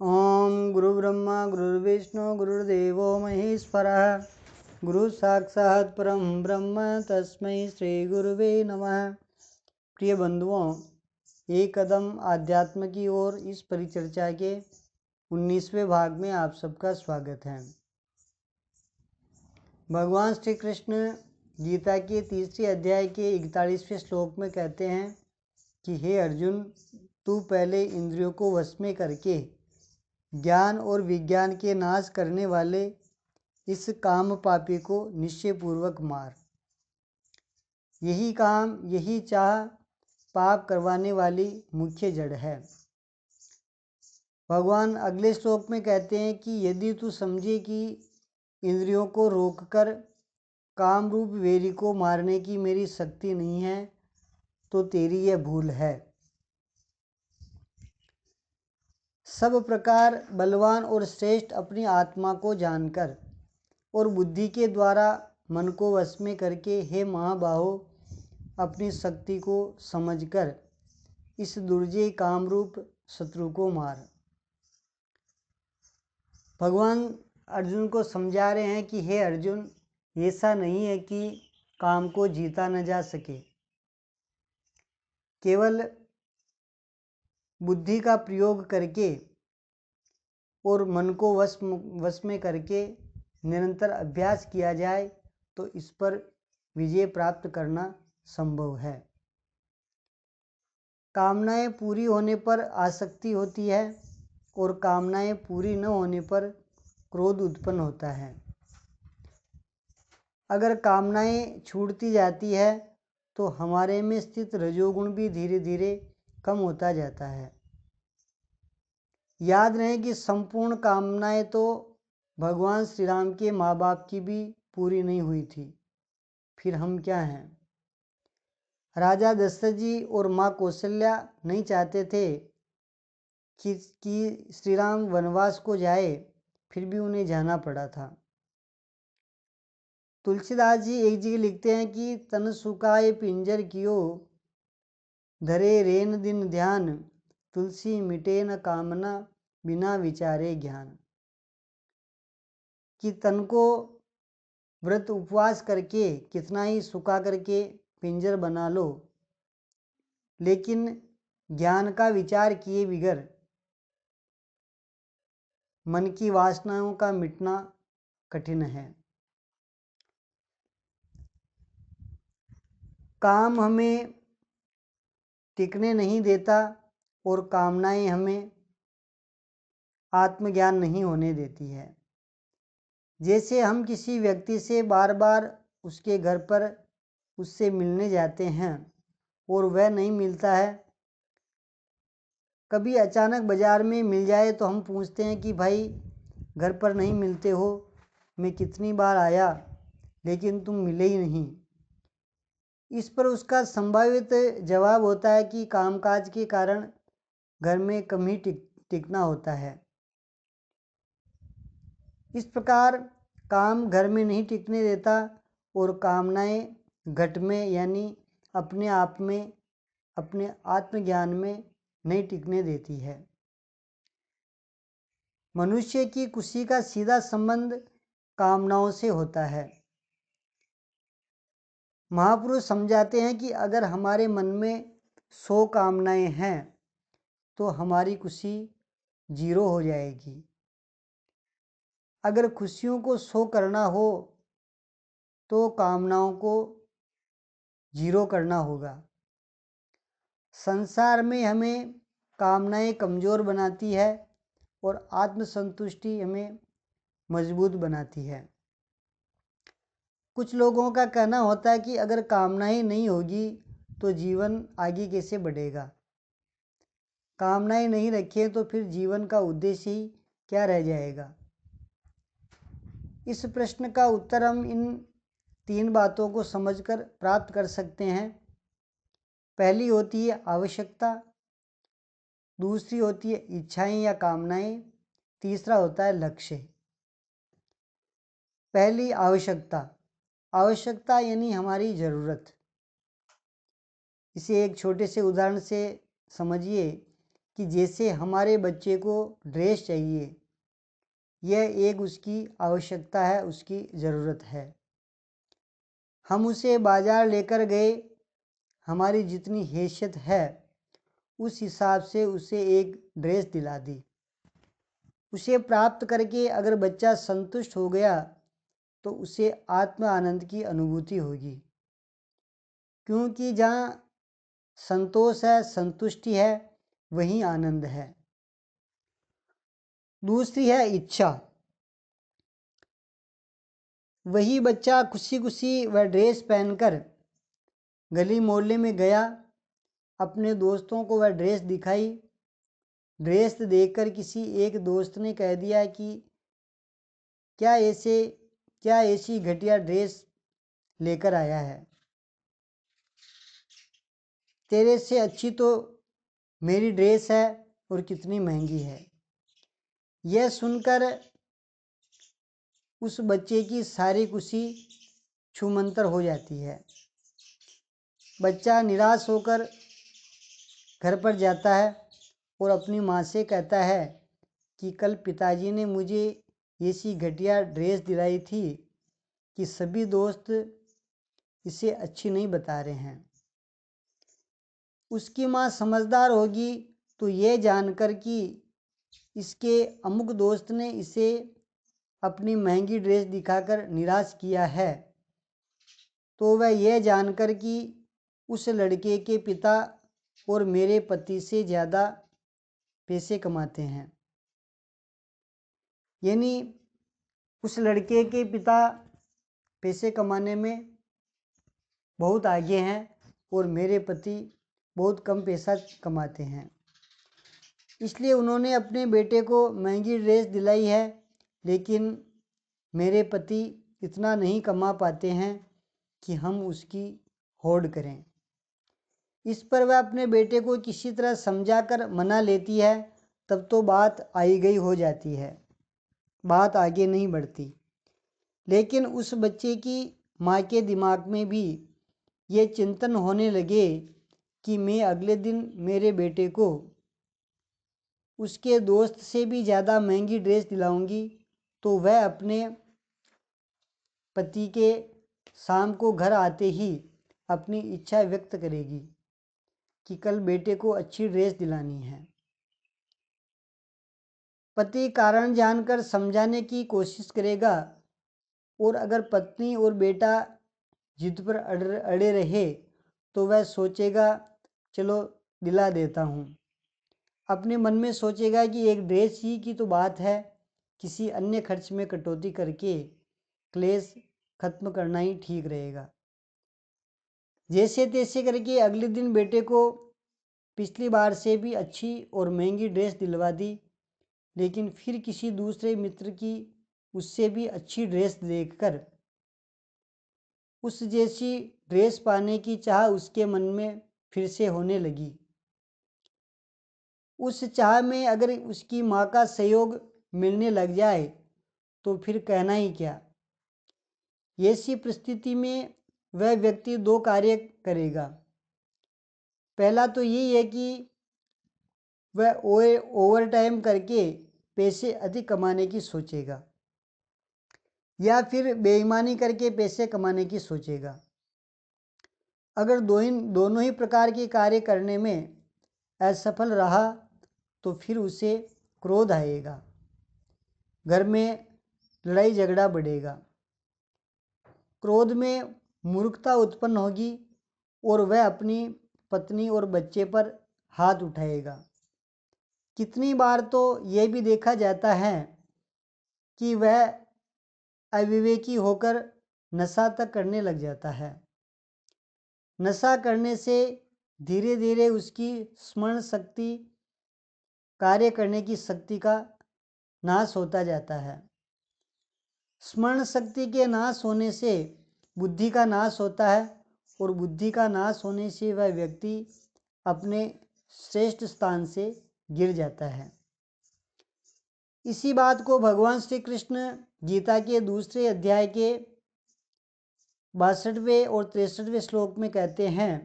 ओम गुरुब्रह्मा गुरुर्विष्णु गुरुर्देवो महेश्वरः गुरु साक्षात् परम ब्रह्म तस्मै श्री गुरुवे नमः। प्रिय बंधुओं, एक कदम अध्यात्म की ओर इस परिचर्चा के 19वें भाग में आप सबका स्वागत है। भगवान श्री कृष्ण गीता के 3 अध्याय के 41वें श्लोक में कहते हैं कि हे अर्जुन, तू पहले इंद्रियों को वश में करके ज्ञान और विज्ञान के नाश करने वाले इस काम पापी को निश्चय पूर्वक मार। यही काम, यही चाह पाप करवाने वाली मुख्य जड़ है। भगवान अगले श्लोक में कहते हैं कि यदि तू समझे कि इंद्रियों को रोककर काम रूप वेरी को मारने की मेरी शक्ति नहीं है तो तेरी यह भूल है। सब प्रकार बलवान और श्रेष्ठ अपनी आत्मा को जानकर और बुद्धि के द्वारा मन को वश में करके हे महाबाहो, अपनी शक्ति को समझकर इस दुर्जय कामरूप शत्रु को मार। भगवान अर्जुन को समझा रहे हैं कि हे अर्जुन, ऐसा नहीं है कि काम को जीता न जा सके। केवल बुद्धि का प्रयोग करके और मन को वश में करके निरंतर अभ्यास किया जाए तो इस पर विजय प्राप्त करना संभव है। कामनाएं पूरी होने पर आसक्ति होती है और कामनाएं पूरी न होने पर क्रोध उत्पन्न होता है। अगर कामनाएं छूटती जाती है तो हमारे में स्थित रजोगुण भी धीरे धीरे कम होता जाता है। याद रहे कि संपूर्ण कामनाएं तो भगवान श्री राम के माँ बाप की भी पूरी नहीं हुई थी, फिर हम क्या हैं। राजा दशरथ जी और माँ कौशल्या नहीं चाहते थे कि श्री राम वनवास को जाए, फिर भी उन्हें जाना पड़ा था। तुलसीदास जी एक जगह लिखते हैं कि तन सुखाए पिंजर कियो, धरे रेन दिन ध्यान, तुलसी मिटे न कामना, बिना विचारे ज्ञान। कि तन को व्रत उपवास करके कितना ही सुखा करके पिंजर बना लो, लेकिन ज्ञान का विचार किए बिगर मन की वासनाओं का मिटना कठिन है। काम हमें टिकने नहीं देता और कामनाएं हमें आत्मज्ञान नहीं होने देती है। जैसे हम किसी व्यक्ति से बार बार उसके घर पर उससे मिलने जाते हैं और वह नहीं मिलता है, कभी अचानक बाज़ार में मिल जाए तो हम पूछते हैं कि भाई घर पर नहीं मिलते हो, मैं कितनी बार आया लेकिन तुम मिले ही नहीं। इस पर उसका संभावित जवाब होता है कि कामकाज के कारण घर में कम ही टिकना होता है। इस प्रकार काम घर में नहीं टिकने देता और कामनाएं घट में यानी अपने आप में, अपने आत्मज्ञान में नहीं टिकने देती है। मनुष्य की खुशी का सीधा संबंध कामनाओं से होता है। महापुरुष समझाते हैं कि अगर हमारे मन में 100 कामनाएं हैं तो हमारी खुशी 0 हो जाएगी। अगर खुशियों को 100 करना हो तो कामनाओं को 0 करना होगा। संसार में हमें कामनाएं कमज़ोर बनाती है और आत्मसंतुष्टि हमें मजबूत बनाती है। कुछ लोगों का कहना होता है कि अगर कामनाएं नहीं होगी तो जीवन आगे कैसे बढ़ेगा। कामनाएं नहीं रखें तो फिर जीवन का उद्देश्य ही क्या रह जाएगा। इस प्रश्न का उत्तर हम इन 3 बातों को समझकर प्राप्त कर सकते हैं। पहली होती है आवश्यकता, दूसरी होती है इच्छाएं या कामनाएं, तीसरा होता है लक्ष्य। पहली आवश्यकता। आवश्यकता यानी हमारी ज़रूरत। इसे एक छोटे से उदाहरण से समझिए कि जैसे हमारे बच्चे को ड्रेस चाहिए, यह एक उसकी आवश्यकता है, उसकी ज़रूरत है। हम उसे बाज़ार लेकर गए, हमारी जितनी हैसियत है उस हिसाब से उसे एक ड्रेस दिला दी। उसे प्राप्त करके अगर बच्चा संतुष्ट हो गया तो उसे आत्म आनंद की अनुभूति होगी, क्योंकि जहाँ संतोष है, संतुष्टि है, वहीं आनंद है। दूसरी है इच्छा। वही बच्चा खुशी खुशी वह ड्रेस पहनकर गली मोहल्ले में गया, अपने दोस्तों को वह ड्रेस दिखाई। ड्रेस देखकर किसी एक दोस्त ने कह दिया कि क्या ऐसी घटिया ड्रेस लेकर आया है, तेरे से अच्छी तो मेरी ड्रेस है और कितनी महंगी है। यह सुनकर उस बच्चे की सारी खुशी छूमंतर हो जाती है। बच्चा निराश होकर घर पर जाता है और अपनी माँ से कहता है कि कल पिताजी ने मुझे ऐसी घटिया ड्रेस दिलाई थी कि सभी दोस्त इसे अच्छी नहीं बता रहे हैं। उसकी माँ समझदार होगी तो यह जानकर कि इसके अमुक दोस्त ने इसे अपनी महंगी ड्रेस दिखाकर निराश किया है, तो वह यह जानकर कि उस लड़के के पिता और मेरे पति से ज़्यादा पैसे कमाते हैं, यानी उस लड़के के पिता पैसे कमाने में बहुत आगे हैं और मेरे पति बहुत कम पैसा कमाते हैं, इसलिए उन्होंने अपने बेटे को महंगी ड्रेस दिलाई है, लेकिन मेरे पति इतना नहीं कमा पाते हैं कि हम उसकी होड़ करें। इस पर वह अपने बेटे को किसी तरह समझाकर मना लेती है, तब तो बात आई गई हो जाती है, बात आगे नहीं बढ़ती। लेकिन उस बच्चे की माँ के दिमाग में भी ये चिंतन होने लगे कि मैं अगले दिन मेरे बेटे को उसके दोस्त से भी ज़्यादा महंगी ड्रेस दिलाऊंगी, तो वह अपने पति के शाम को घर आते ही अपनी इच्छा व्यक्त करेगी कि कल बेटे को अच्छी ड्रेस दिलानी है। पति कारण जानकर समझाने की कोशिश करेगा और अगर पत्नी और बेटा जिद पर अड़े रहे तो वह सोचेगा चलो दिला देता हूँ। अपने मन में सोचेगा कि एक ड्रेस ही की तो बात है, किसी अन्य खर्च में कटौती करके क्लेश खत्म करना ही ठीक रहेगा। जैसे तैसे करके अगले दिन बेटे को पिछली बार से भी अच्छी और महंगी ड्रेस दिलवा दी, लेकिन फिर किसी दूसरे मित्र की उससे भी अच्छी ड्रेस देखकर उस जैसी ड्रेस पाने की चाह उसके मन में फिर से होने लगी। उस चाह में अगर उसकी माँ का सहयोग मिलने लग जाए तो फिर कहना ही क्या। ऐसी परिस्थिति में वह व्यक्ति दो कार्य करेगा। पहला तो यही है कि वह ओवर टाइम करके पैसे अधिक कमाने की सोचेगा, या फिर बेईमानी करके पैसे कमाने की सोचेगा। अगर दोनों ही प्रकार के कार्य करने में असफल रहा तो फिर उसे क्रोध आएगा, घर में लड़ाई झगड़ा बढ़ेगा, क्रोध में मूर्खता उत्पन्न होगी और वह अपनी पत्नी और बच्चे पर हाथ उठाएगा। कितनी बार तो यह भी देखा जाता है कि वह अविवेकी होकर नशा तक करने लग जाता है। नशा करने से धीरे धीरे उसकी स्मरण शक्ति, कार्य करने की शक्ति का नाश होता जाता है। स्मरण शक्ति के नाश होने से बुद्धि का नाश होता है और बुद्धि का नाश होने से वह व्यक्ति अपने श्रेष्ठ स्थान से गिर जाता है। इसी बात को भगवान श्री कृष्ण गीता के दूसरे अध्याय के 62वें और 63वें श्लोक में कहते हैं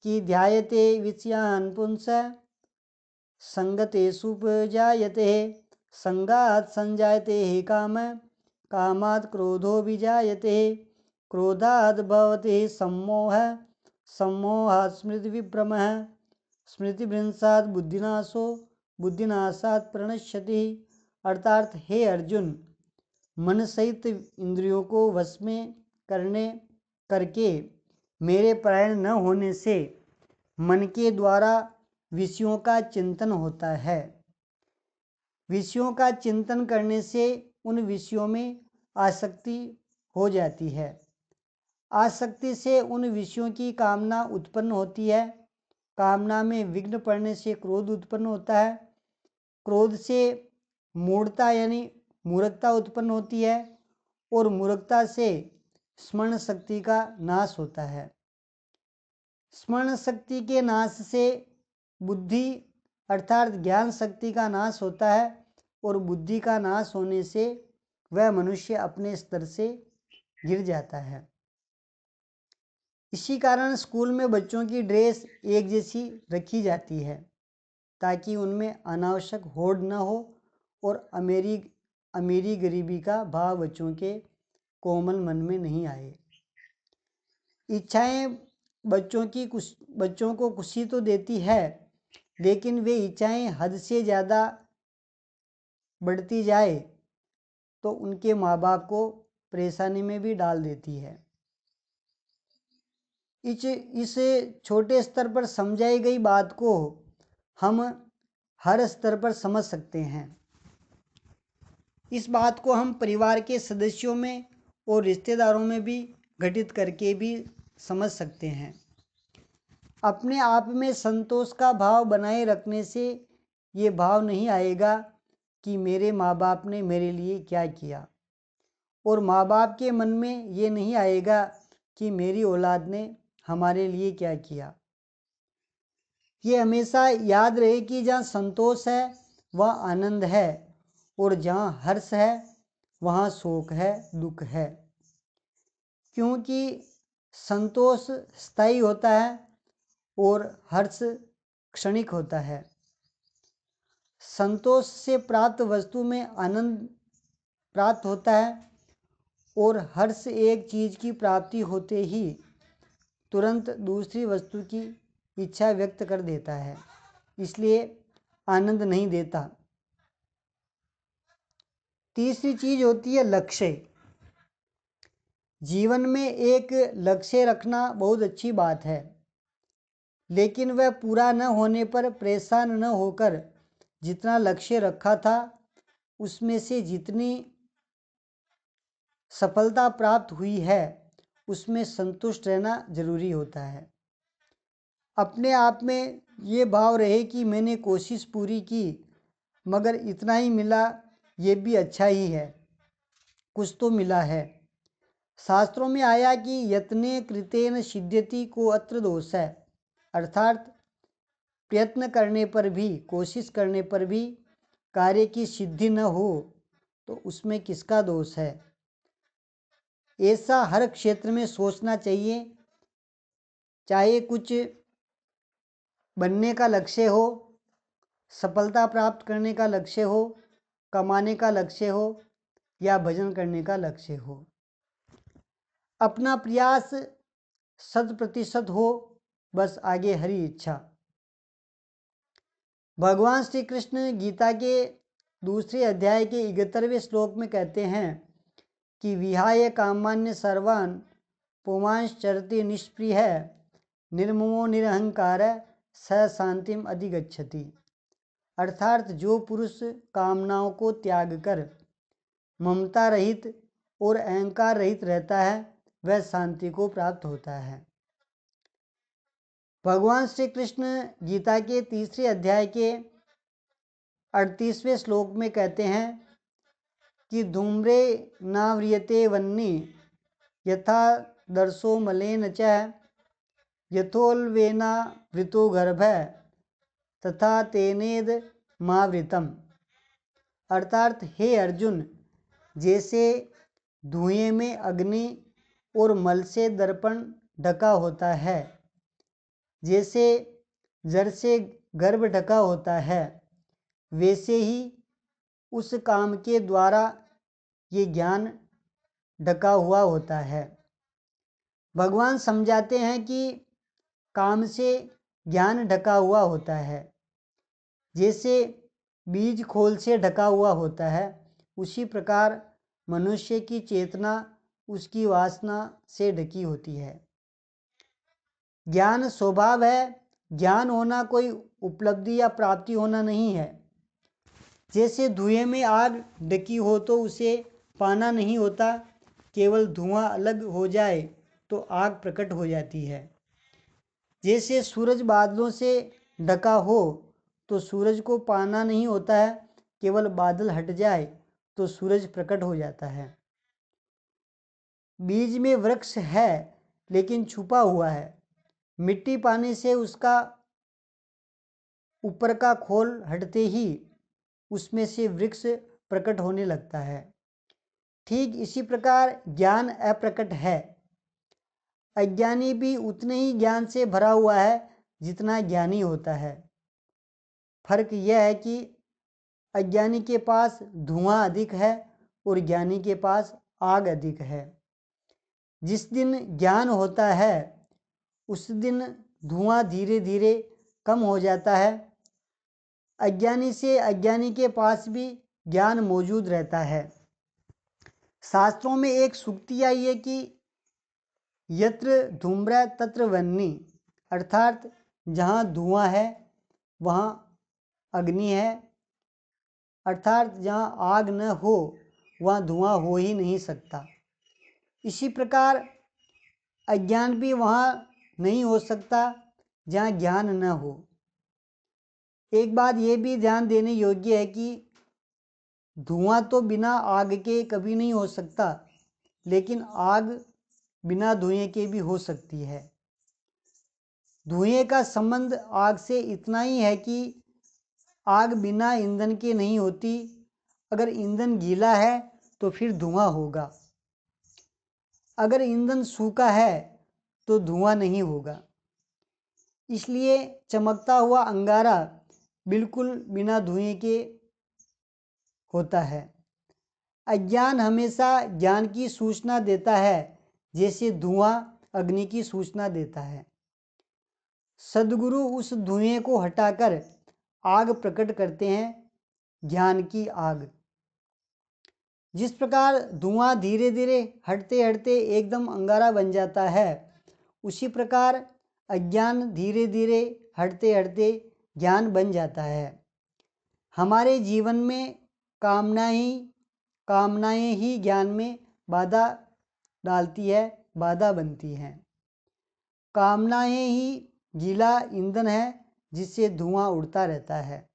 कि ध्यायते विषयान् पुंस संगतेषु उपजायते, संगात् संजायते काम, कामात् क्रोधो विजायते, क्रोधात् भवति सम्मोह, सम्मोहात् स्मृतिविभ्रमः, स्मृतिभ्रंशात् बुद्धिनाशो, बुद्धिनाशात् प्रणश्यति। अर्थात हे अर्जुन, मन सहित इंद्रियों को वश में करके मेरे परायण न होने से मन के द्वारा विषयों का चिंतन होता है। विषयों का चिंतन करने से उन विषयों में आसक्ति हो जाती है। आसक्ति से उन विषयों की कामना उत्पन्न होती है। कामना में विघ्न पड़ने से क्रोध उत्पन्न होता है। क्रोध से मूढ़ता यानी मूर्खता उत्पन्न होती है और मूर्खता से स्मरण शक्ति का नाश होता है। स्मरण शक्ति के नाश से बुद्धि अर्थात ज्ञान शक्ति का नाश होता है और बुद्धि का नाश होने से वह मनुष्य अपने स्तर से गिर जाता है। इसी कारण स्कूल में बच्चों की ड्रेस एक जैसी रखी जाती है ताकि उनमें अनावश्यक होड़ न हो और अमीरी गरीबी का भाव बच्चों के कोमल मन में नहीं आए। इच्छाएं बच्चों को खुशी तो देती है, लेकिन वे इच्छाएं हद से ज़्यादा बढ़ती जाए तो उनके माँ बाप को परेशानी में भी डाल देती है। इस छोटे स्तर पर समझाई गई बात को हम हर स्तर पर समझ सकते हैं। इस बात को हम परिवार के सदस्यों में और रिश्तेदारों में भी घटित करके भी समझ सकते हैं। अपने आप में संतोष का भाव बनाए रखने से ये भाव नहीं आएगा कि मेरे माँ बाप ने मेरे लिए क्या किया, और माँ बाप के मन में ये नहीं आएगा कि मेरी औलाद ने हमारे लिए क्या किया। ये हमेशा याद रहे कि जहाँ संतोष है वहाँ आनंद है और जहाँ हर्ष है वहाँ शोक है, दुख है। क्योंकि संतोष स्थायी होता है और हर्ष क्षणिक होता है। संतोष से प्राप्त वस्तु में आनंद प्राप्त होता है और हर्ष एक चीज़ की प्राप्ति होते ही तुरंत दूसरी वस्तु की इच्छा व्यक्त कर देता है, इसलिए आनंद नहीं देता। तीसरी चीज़ होती है लक्ष्य। जीवन में एक लक्ष्य रखना बहुत अच्छी बात है, लेकिन वह पूरा न होने पर परेशान न होकर जितना लक्ष्य रखा था उसमें से जितनी सफलता प्राप्त हुई है उसमें संतुष्ट रहना जरूरी होता है। अपने आप में ये भाव रहे कि मैंने कोशिश पूरी की मगर इतना ही मिला, ये भी अच्छा ही है, कुछ तो मिला है। शास्त्रों में आया कि यत्ने कृतेन सिद्ध्यति को अत्र दोष है, अर्थात प्रयत्न करने पर भी, कोशिश करने पर भी कार्य की सिद्धि न हो तो उसमें किसका दोष है। ऐसा हर क्षेत्र में सोचना चाहिए, चाहे कुछ बनने का लक्ष्य हो, सफलता प्राप्त करने का लक्ष्य हो, कमाने का लक्ष्य हो या भजन करने का लक्ष्य हो। अपना प्रयास 100% हो, बस आगे हरी इच्छा। भगवान श्री कृष्ण गीता के दूसरे अध्याय के 71वें श्लोक में कहते हैं कि विहाय कामान्य सर्वान् पुमांश्च चरति निष्प्रिय निर्ममो निरहंकार स शांतिम अधिगच्छति। अर्थात जो पुरुष कामनाओं को त्याग कर ममता रहित और अहंकार रहित रहता है वह शांति को प्राप्त होता है। भगवान श्री कृष्ण गीता के तीसरे अध्याय के 38वें श्लोक में कहते हैं कि धूम्रे नाव्रियते वह्नि यथा दर्शो मलेन च यथोल्वेना वृतो गर्भ तथा तेनेद मावृतम। अर्थात हे अर्जुन, जैसे धुएं में अग्नि और मल से दर्पण ढका होता है, जैसे जड़ से गर्भ ढका होता है, वैसे ही उस काम के द्वारा ये ज्ञान ढका हुआ होता है। भगवान समझाते हैं कि काम से ज्ञान ढका हुआ होता है। जैसे बीज खोल से ढका हुआ होता है, उसी प्रकार मनुष्य की चेतना उसकी वासना से ढकी होती है। ज्ञान स्वभाव है। ज्ञान होना कोई उपलब्धि या प्राप्ति होना नहीं है। जैसे धुएं में आग ढकी हो तो उसे पाना नहीं होता, केवल धुआं अलग हो जाए तो आग प्रकट हो जाती है। जैसे सूरज बादलों से ढका हो तो सूरज को पाना नहीं होता है, केवल बादल हट जाए तो सूरज प्रकट हो जाता है। बीज में वृक्ष है लेकिन छुपा हुआ है। मिट्टी पाने से उसका ऊपर का खोल हटते ही उसमें से वृक्ष प्रकट होने लगता है। ठीक इसी प्रकार ज्ञान अप्रकट है। अज्ञानी भी उतने ही ज्ञान से भरा हुआ है जितना ज्ञानी होता है। फर्क यह है कि अज्ञानी के पास धुआं अधिक है और ज्ञानी के पास आग अधिक है। जिस दिन ज्ञान होता है उस दिन धुआं धीरे धीरे कम हो जाता है। अज्ञानी से अज्ञानी के पास भी ज्ञान मौजूद रहता है। शास्त्रों में एक सूक्ति आई है कि यत्र धूम्र तत्र वह्नि, अर्थात जहाँ धुआं है वहाँ अग्नि है, अर्थात जहाँ आग न हो वहाँ धुआं हो ही नहीं सकता। इसी प्रकार अज्ञान भी वहाँ नहीं हो सकता जहाँ ज्ञान न हो। एक बात ये भी ध्यान देने योग्य है कि धुआं तो बिना आग के कभी नहीं हो सकता, लेकिन आग बिना धुएं के भी हो सकती है। धुएं का संबंध आग से इतना ही है कि आग बिना ईंधन के नहीं होती। अगर ईंधन गीला है तो फिर धुआं होगा, अगर ईंधन सूखा है तो धुआं नहीं होगा। इसलिए चमकता हुआ अंगारा बिल्कुल बिना धुएं के होता है। अज्ञान हमेशा ज्ञान की सूचना देता है, जैसे धुआं अग्नि की सूचना देता है। सद्गुरु उस धुएं को हटाकर आग प्रकट करते हैं, ज्ञान की आग। जिस प्रकार धुआं धीरे धीरे हटते हटते एकदम अंगारा बन जाता है, उसी प्रकार अज्ञान धीरे धीरे हटते हटते ज्ञान बन जाता है। हमारे जीवन में कामनाएं ही ज्ञान में बाधा डालती है, बाधा बनती हैं। कामनाएं ही गीला ईंधन है जिससे धुआं उड़ता रहता है।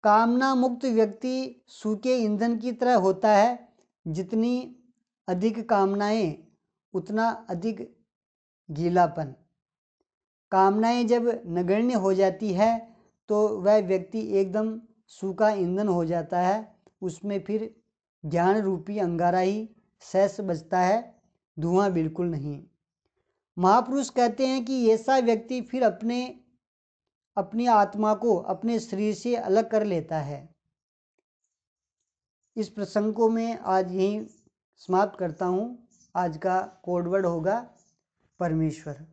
कामना मुक्त व्यक्ति सूखे ईंधन की तरह होता है। जितनी अधिक कामनाएं उतना अधिक गीलापन। कामनाएं जब नगण्य हो जाती है तो वह व्यक्ति एकदम सूखा ईंधन हो जाता है। उसमें फिर ज्ञान रूपी अंगारा ही शेष बचता है, धुआं बिल्कुल नहीं। महापुरुष कहते हैं कि ऐसा व्यक्ति फिर अपनी आत्मा को अपने शरीर से अलग कर लेता है। इस प्रसंग को मैं आज यहीं समाप्त करता हूँ। आज का कोड वर्ड होगा परमेश्वर।